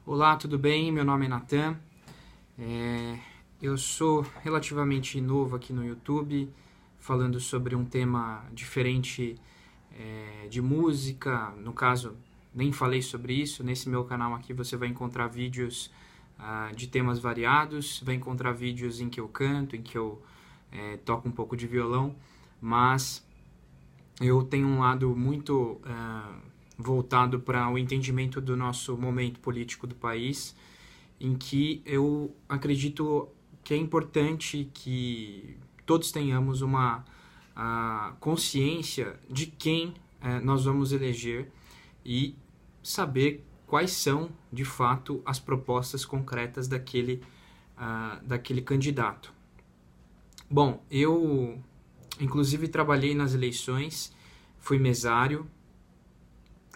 Olá, tudo bem? Meu nome é Natan. Eu sou relativamente novo aqui no YouTube, falando sobre um tema diferente de música. No caso, nem falei sobre isso. Nesse meu canal aqui você vai encontrar vídeos de temas variados, vai encontrar vídeos em que eu canto, em que eu toco um pouco de violão, mas eu tenho um lado muito voltado para o entendimento do nosso momento político do país, em que eu acredito que é importante que todos tenhamos uma consciência de quem nós vamos eleger e saber quais são, de fato, as propostas concretas daquele candidato. Bom, eu inclusive trabalhei nas eleições, fui mesário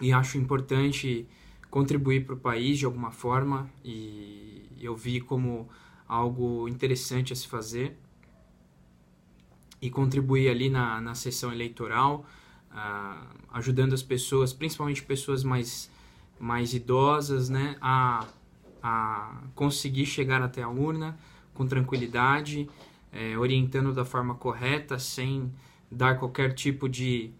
e acho importante contribuir para o país de alguma forma, e eu vi como algo interessante a se fazer e contribuir ali na sessão eleitoral, ajudando as pessoas, principalmente pessoas mais idosas, né, a conseguir chegar até a urna com tranquilidade, orientando da forma correta, sem dar qualquer tipo de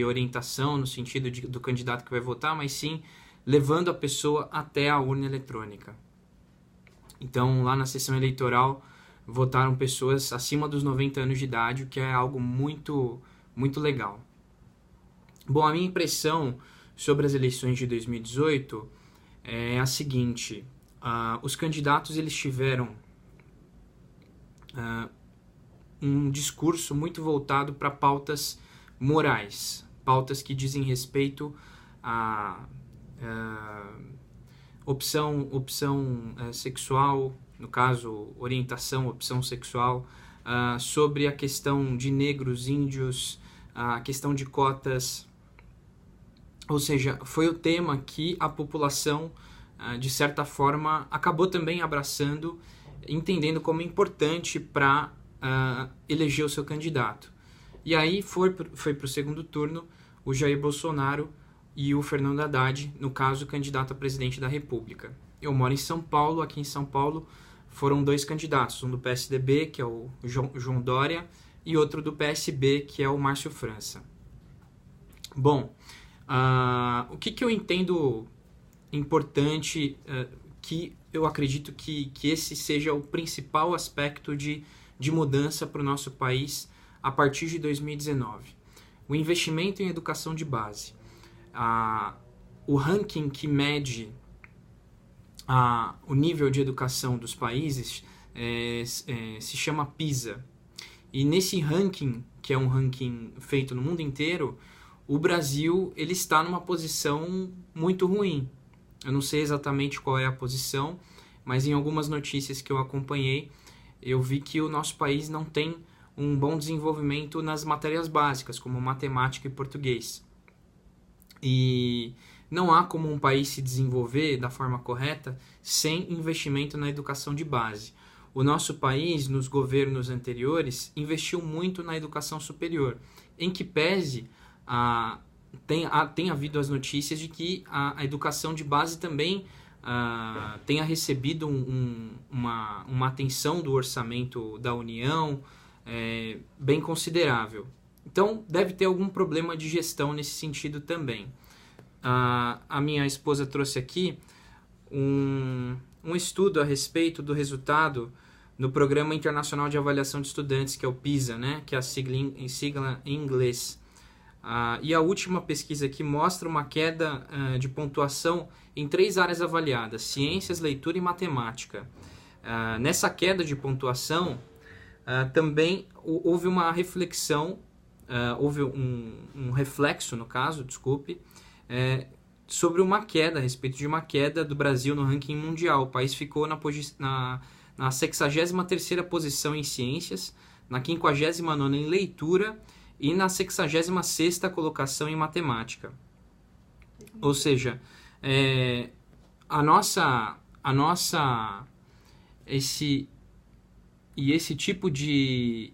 orientação no sentido do candidato que vai votar, mas sim levando a pessoa até a urna eletrônica. Então, lá na sessão eleitoral, votaram pessoas acima dos 90 anos de idade, o que é algo muito, muito legal. Bom, a minha impressão sobre as eleições de 2018 é a seguinte: os candidatos eles tiveram um discurso muito voltado para pautas morais, pautas que dizem respeito à opção sexual, no caso, orientação, opção sexual, sobre a questão de negros, índios, a questão de cotas. Ou seja, foi o tema que a população, de certa forma, acabou também abraçando, entendendo como importante para eleger o seu candidato. E aí foi para o segundo turno o Jair Bolsonaro e o Fernando Haddad, no caso, candidato a presidente da República. Eu moro em São Paulo, aqui em São Paulo foram dois candidatos, um do PSDB, que é o João Dória, e outro do PSB, que é o Márcio França. Bom, o que eu entendo importante, que eu acredito que esse seja o principal aspecto de mudança para o nosso país a partir de 2019. O investimento em educação de base. O ranking que mede o nível de educação dos países se chama PISA. E nesse ranking, que é um ranking feito no mundo inteiro, o Brasil ele está numa posição muito ruim. Eu não sei exatamente qual é a posição, mas em algumas notícias que eu acompanhei, eu vi que o nosso país não tem um bom desenvolvimento nas matérias básicas, como matemática e português. E não há como um país se desenvolver da forma correta sem investimento na educação de base. O nosso país, nos governos anteriores, investiu muito na educação superior, em que pese tem havido as notícias de que a educação de base também tenha recebido uma atenção do orçamento da União bem considerável. Então, deve ter algum problema de gestão nesse sentido também. A minha esposa trouxe aqui um estudo a respeito do resultado no Programa Internacional de Avaliação de Estudantes, que é o PISA, né? Que é a sigla em inglês. E a última pesquisa aqui mostra uma queda de pontuação em 3 áreas avaliadas: ciências, leitura e matemática. Nessa queda de pontuação, também houve uma reflexão, houve um reflexo, no caso, desculpe, sobre uma queda, a respeito de uma queda do Brasil no ranking mundial. O país ficou na 63ª posição em ciências, na 59ª em leitura e na 66ª colocação em matemática. Ou seja, esse tipo de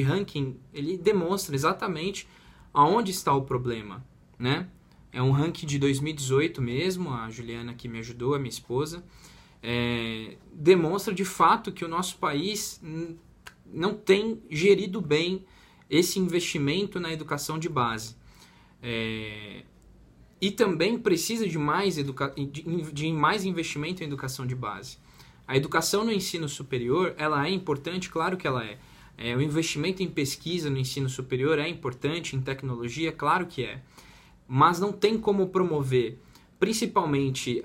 ranking, ele demonstra exatamente aonde está o problema, né? é um ranking de 2018 mesmo, a Juliana que me ajudou, a minha esposa, demonstra de fato que o nosso país não tem gerido bem esse investimento na educação de base. E também precisa de mais investimento em educação de base. A educação no ensino superior, ela é importante, claro que ela é. O investimento em pesquisa no ensino superior é importante, em tecnologia, claro que é. Mas não tem como promover, principalmente,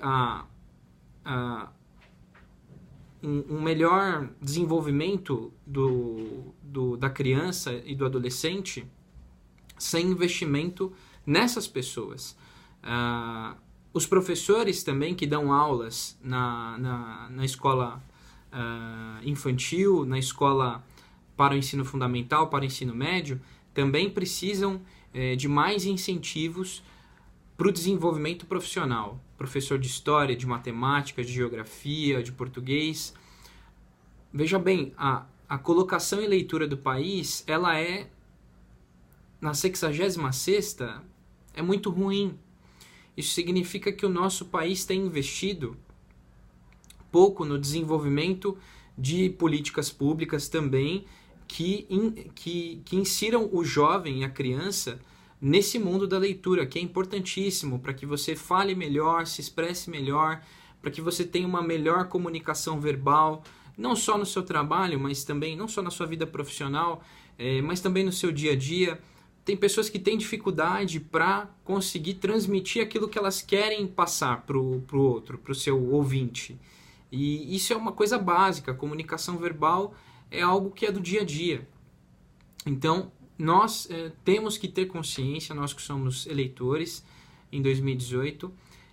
um melhor desenvolvimento da criança e do adolescente sem investimento nessas pessoas. Os professores também que dão aulas na escola infantil, na escola para o ensino fundamental, para o ensino médio, também precisam de mais incentivos para o desenvolvimento profissional. Professor de história, de matemática, de geografia, de português. Veja bem, a colocação em leitura do país, ela é, na 66ª, é muito ruim. Isso significa que o nosso país tem investido pouco no desenvolvimento de políticas públicas também que insiram o jovem e a criança nesse mundo da leitura, que é importantíssimo para que você fale melhor, se expresse melhor, para que você tenha uma melhor comunicação verbal, não só no seu trabalho, mas também, não só na sua vida profissional, mas também no seu dia a dia. Tem pessoas que têm dificuldade para conseguir transmitir aquilo que elas querem passar para o outro, para o seu ouvinte. E isso é uma coisa básica, a comunicação verbal é algo que é do dia a dia. Então, nós temos que ter consciência, nós que somos eleitores em 2018,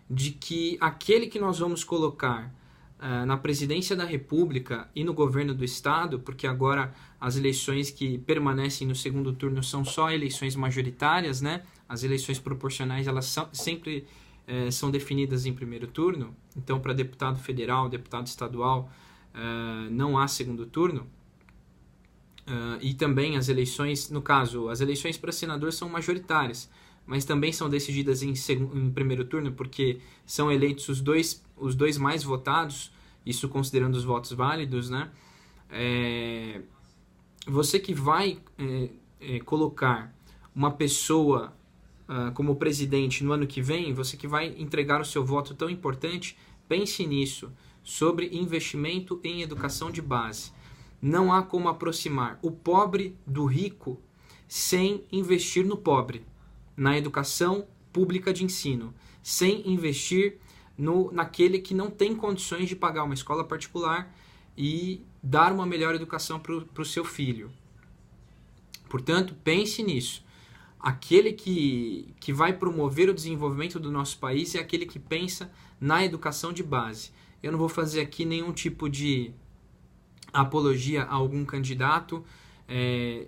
de que aquele que nós vamos colocar na presidência da República e no governo do Estado, porque agora as eleições que permanecem no segundo turno são só eleições majoritárias, né? As eleições proporcionais elas sempre são definidas em primeiro turno, então para deputado federal, deputado estadual, não há segundo turno. E também as eleições, no caso, as eleições para senador são majoritárias, mas também são decididas em primeiro turno, porque são eleitos os dois mais votados, isso considerando os votos válidos, né? Você que vai colocar uma pessoa como presidente no ano que vem, você que vai entregar o seu voto tão importante, pense nisso, sobre investimento em educação de base. Não há como aproximar o pobre do rico sem investir no pobre, na educação pública de ensino, sem investir naquele que não tem condições de pagar uma escola particular e dar uma melhor educação para o seu filho. Portanto, pense nisso. Aquele que vai promover o desenvolvimento do nosso país é aquele que pensa na educação de base. Eu não vou fazer aqui nenhum tipo de apologia a algum candidato,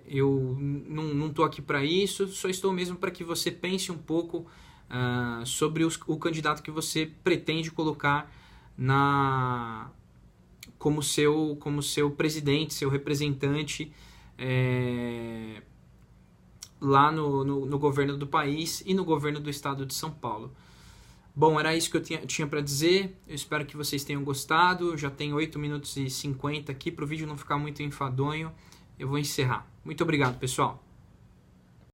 eu não estou aqui para isso, só estou mesmo para que você pense um pouco sobre o candidato que você pretende colocar como seu presidente, seu representante lá no governo do país e no governo do estado de São Paulo. Bom, era isso que eu tinha para dizer. Eu espero que vocês tenham gostado. Já tem 8 minutos e 50 aqui. Para o vídeo não ficar muito enfadonho, eu vou encerrar. Muito obrigado, pessoal.